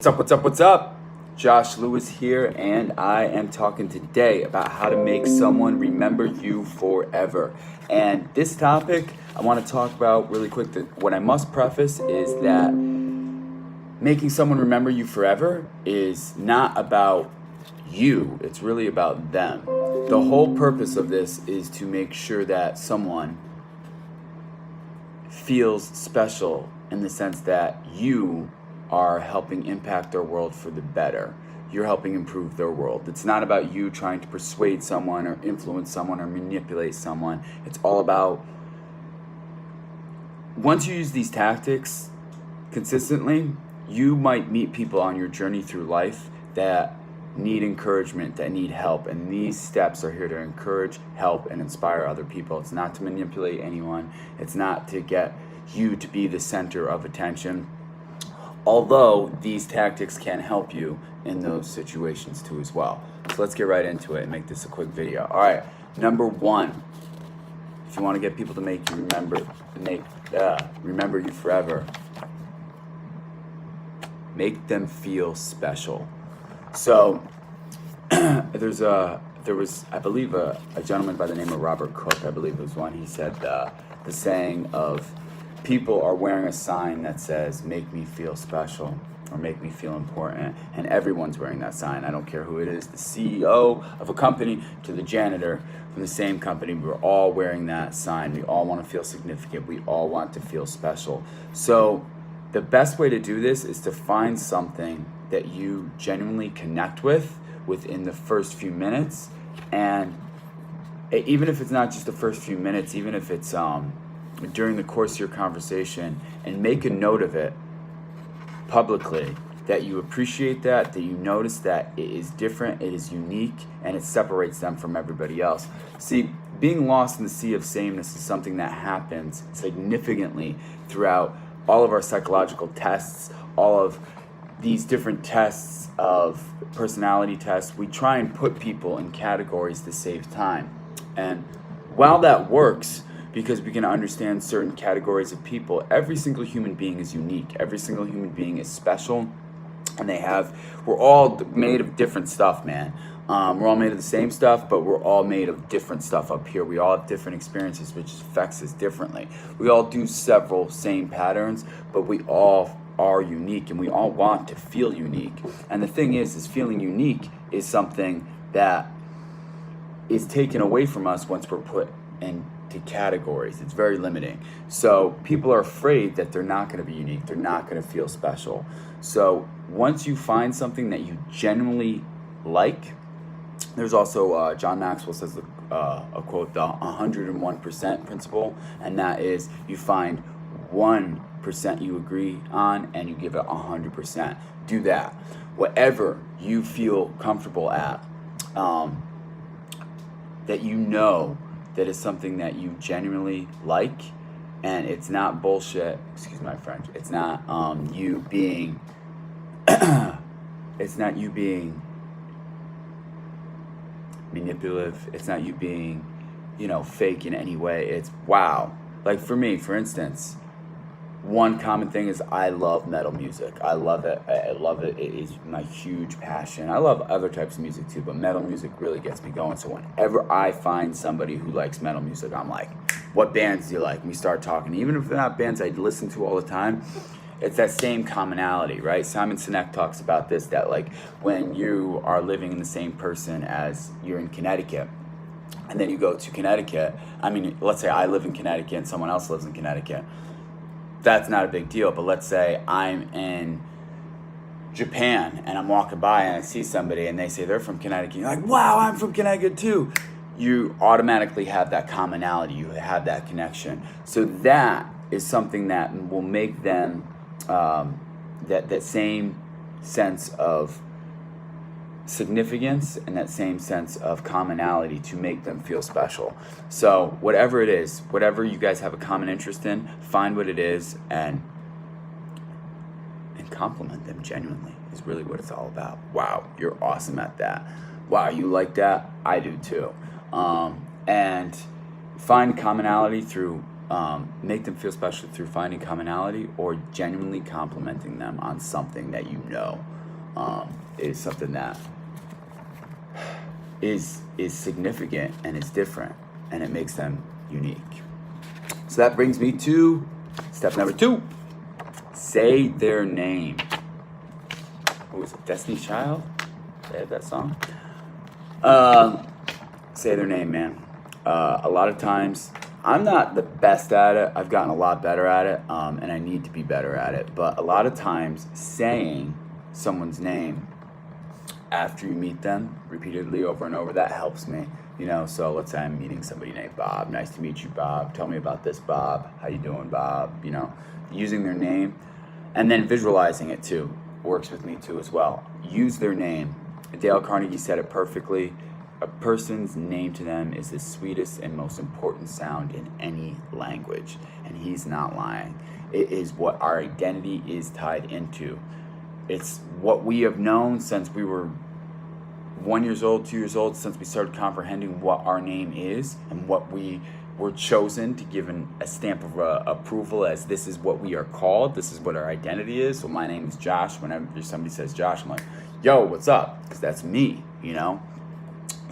What's up? Josh Lewis here, and I am talking today about how to make someone remember you forever. And this topic I want to talk about really quick. What I must preface is that making someone remember you forever is not about you, it's really about them. The whole purpose of this is to make sure that someone feels special in the sense that you are helping impact their world for the better. You're helping improve their world. It's not about you trying to persuade someone or influence someone or manipulate someone. It's all about, once you use these tactics consistently, you might meet people on your journey through life that need encouragement, that need help, and these steps are here to encourage, help, and inspire other people. It's not to manipulate anyone. It's not to get you to be the center of attention, although these tactics can help you in those situations too as well. So let's get right into it and make this a quick video. All right, number one, if you want to get people to make you remember you forever, make them feel special. So there was, I believe, a gentleman by the name of Robert Cook, I believe was one. He said the saying of, people are wearing a sign that says, make me feel special, or make me feel important, and everyone's wearing that sign. I don't care who it is, the CEO of a company to the janitor from the same company. We're all wearing that sign. We all want to feel significant. We all want to feel special. So the best way to do this is to find something that you genuinely connect with within the first few minutes. And even if it's not just the first few minutes, even if it's during the course of your conversation, and make a note of it publicly, that you appreciate that you notice that it is different, it is unique, and it separates them from everybody else. See, being lost in the sea of sameness is something that happens significantly throughout all of our psychological tests, all of these different tests of personality tests. We try and put people in categories to save time. And while that works, because we can understand certain categories of people, every single human being is unique. Every single human being is special. And we're all made of different stuff, man. We're all made of the same stuff, but we're all made of different stuff up here. We all have different experiences, which affects us differently. We all do several same patterns, but we all are unique, and we all want to feel unique. And the thing is feeling unique is something that is taken away from us once we're put into categories. It's very limiting. So people are afraid that they're not going to be unique. They're not going to feel special. So once you find something that you genuinely like, there's also John Maxwell says a quote, the 101% principle, and that is, you find 1% you agree on and you give it 100%. Do that. Whatever you feel comfortable at, that you know that is something that you genuinely like, and it's not bullshit, excuse my French, it's not you being it's not you being manipulative, it's not you being, fake in any way. It's wow. Like for me, for instance, one common thing is I love metal music. I love it. I love it. It is my huge passion. I love other types of music too, but metal music really gets me going. So whenever I find somebody who likes metal music, I'm like, what bands do you like? And we start talking. Even if they're not bands I listen to all the time, it's that same commonality, right? Simon Sinek talks about this, that like when you are living in the same person as you're in Connecticut, and then you go to Connecticut, let's say I live in Connecticut and someone else lives in Connecticut. That's not a big deal, but let's say I'm in Japan and I'm walking by and I see somebody and they say they're from Connecticut. You're like, wow, I'm from Connecticut too. You automatically have that commonality. You have that connection. So that is something that will make them that same sense of significance and that same sense of commonality to make them feel special. So whatever it is, whatever you guys have a common interest in, find what it is and compliment them genuinely is really what it's all about. Wow, you're awesome at that. Wow, you like that? I do too. And find commonality through make them feel special through finding commonality or genuinely complimenting them on something that you know. is something that is significant and is different, and it makes them unique. So that brings me to step number 2. Say their name. Who was it? Destiny's Child? They had that song. Say their name, man. A lot of times, I'm not the best at it. I've gotten a lot better at it, and I need to be better at it. But a lot of times, saying someone's name after you meet them repeatedly over and over, that helps me. So let's say I'm meeting somebody named Bob. Nice to meet you, Bob. Tell me about this, Bob. How you doing, Bob? Using their name and then visualizing it too works with me too as well. Use their name. Dale Carnegie said it perfectly. A person's name to them is the sweetest and most important sound in any language, and he's not lying. It is what our identity is tied into. It's what we have known since we were 1 year old, 2 years old, since we started comprehending what our name is and what we were chosen to give a stamp of approval as this is what we are called, this is what our identity is. So my name is Josh. Whenever somebody says Josh, I'm like, yo, what's up? Because that's me,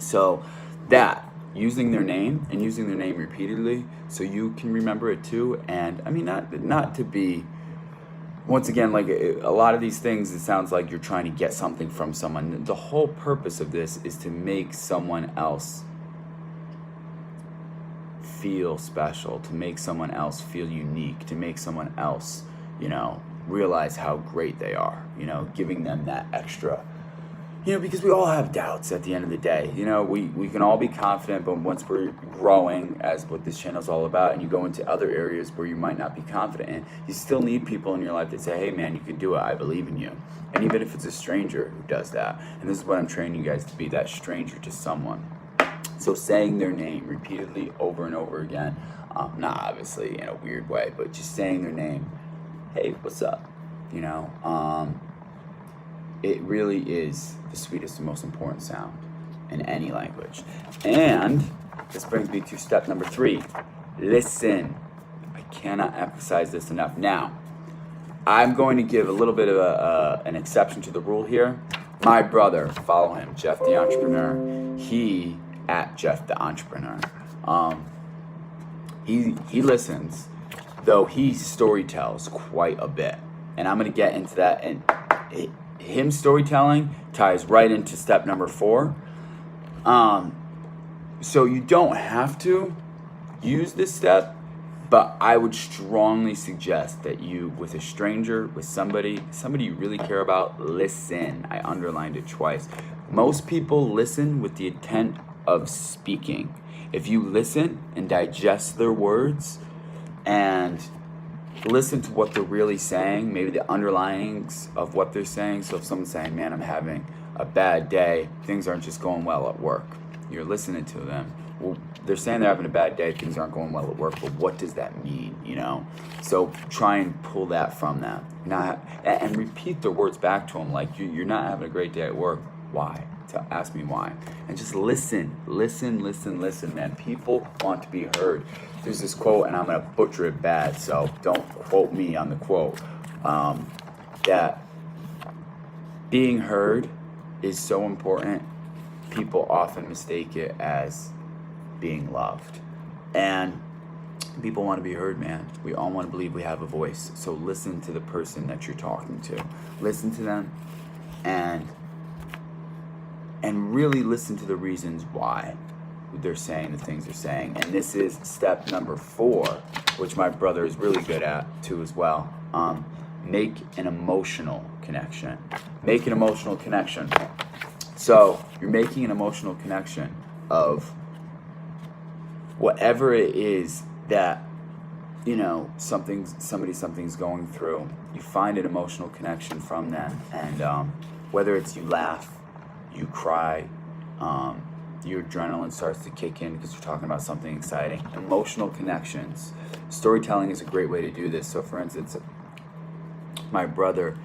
So that, using their name and using their name repeatedly so you can remember it too. And I mean, not to be, once again, like a lot of these things, it sounds like you're trying to get something from someone. The whole purpose of this is to make someone else feel special, to make someone else feel unique, to make someone else, realize how great they are, giving them that extra, because we all have doubts at the end of the day. We can all be confident, but once we're growing, as what this channel is all about, and you go into other areas where you might not be confident in, you still need people in your life that say, hey man, you can do it, I believe in you. And even if it's a stranger who does that, and this is what I'm training you guys to be, that stranger to someone. So saying their name repeatedly over and over again, not obviously in a weird way, but just saying their name, hey, what's up? It really is the sweetest and most important sound in any language. And this brings me to step number 3. Listen. I cannot emphasize this enough. Now, I'm going to give a little bit of an exception to the rule here. My brother, follow him, Jeff the Entrepreneur. He at Jeff the Entrepreneur. He listens, though he storytells quite a bit. And I'm going to get into that. And him storytelling ties right into step number 4. So you don't have to use this step, but I would strongly suggest that you, with a stranger, with somebody you really care about, listen. I underlined it twice. Most people listen with the intent of speaking. If you listen and digest their words and listen to what they're really saying, maybe the underlyings of what they're saying. So if someone's saying, man, I'm having a bad day, things aren't just going well at work, you're listening to them. Well, they're saying they're having a bad day, things aren't going well at work, but what does that mean, So try and pull that from them. And repeat their words back to them, like, you're not having a great day at work. Why? Ask me why. And just listen, man. People want to be heard. There's this quote, and I'm going to butcher it bad, so don't quote me on the quote, that being heard is so important. People often mistake it as being loved. And people want to be heard, man. We all want to believe we have a voice. So listen to the person that you're talking to. Listen to them and really listen to the reasons why they're saying the things they're saying. And this is step number 4, which my brother is really good at too as well. Make an emotional connection. Make an emotional connection. So you're making an emotional connection of whatever it is that, something's going through. You find an emotional connection from them. And whether it's you laugh, you cry, your adrenaline starts to kick in because you're talking about something exciting. Emotional connections. Storytelling is a great way to do this. So for instance, my brother,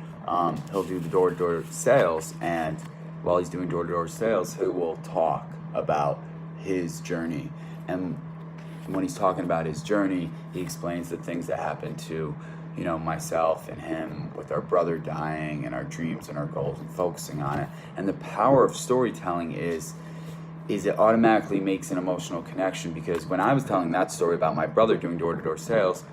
he'll do the door-to-door sales, and while he's doing door-to-door sales, he will talk about his journey. And when he's talking about his journey, he explains the things that happened to you know, myself and him with our brother dying and our dreams and our goals and focusing on it. And the power of storytelling is it automatically makes an emotional connection, because when I was telling that story about my brother doing door-to-door sales,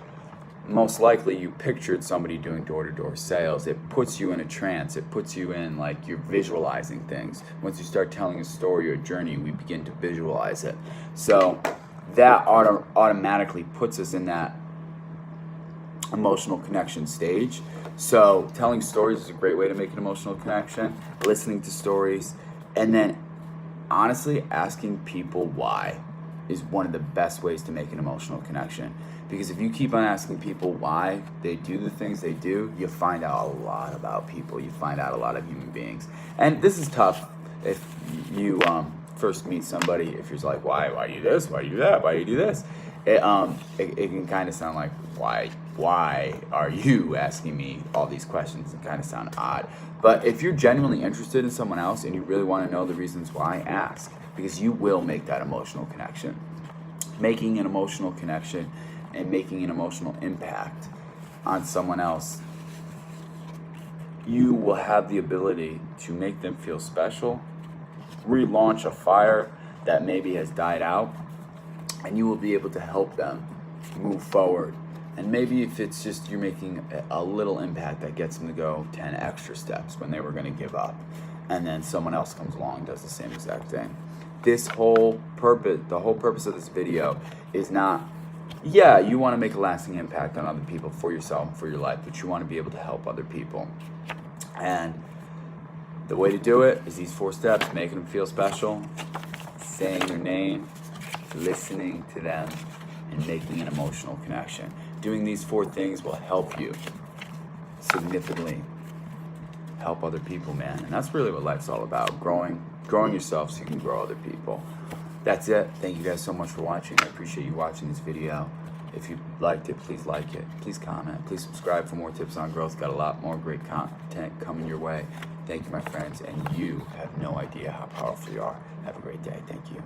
most likely you pictured somebody doing door-to-door sales. It puts you in a trance. It puts you in, like, you're visualizing things. Once you start telling a story or a journey, we begin to visualize it. So that automatically puts us in that emotional connection stage. So telling stories is a great way to make an emotional connection, listening to stories, and then honestly asking people why is one of the best ways to make an emotional connection. Because if you keep on asking people why they do the things they do, you find out a lot about people. You find out a lot of human beings. And this is tough if you first meet somebody. If you're like, why do you do this? Why do you do that? Why do you do this? It can kind of sound like, why are you asking me all these questions? It kind of sound odd. But if you're genuinely interested in someone else and you really want to know the reasons why, ask. Because you will make that emotional connection. Making an emotional connection and making an emotional impact on someone else, you will have the ability to make them feel special, relaunch a fire that maybe has died out, and you will be able to help them move forward. And maybe if it's just you're making a little impact that gets them to go 10 extra steps when they were going to give up, and then someone else comes along and does the same exact thing. The whole purpose of this video is not, yeah, you want to make a lasting impact on other people, for yourself, for your life, but you want to be able to help other people. And the way to do it is these 4 steps: making them feel special, saying their name, listening to them, and making an emotional connection. Doing these 4 things will help you significantly help other people, man. And that's really what life's all about: growing yourself so you can grow other people. That's it. Thank you guys so much for watching. I appreciate you watching this video. If you liked it, please like it. Please comment. Please subscribe for more tips on growth. Got a lot more great content coming your way. Thank you, my friends. And you have no idea how powerful you are. Have a great day. Thank you.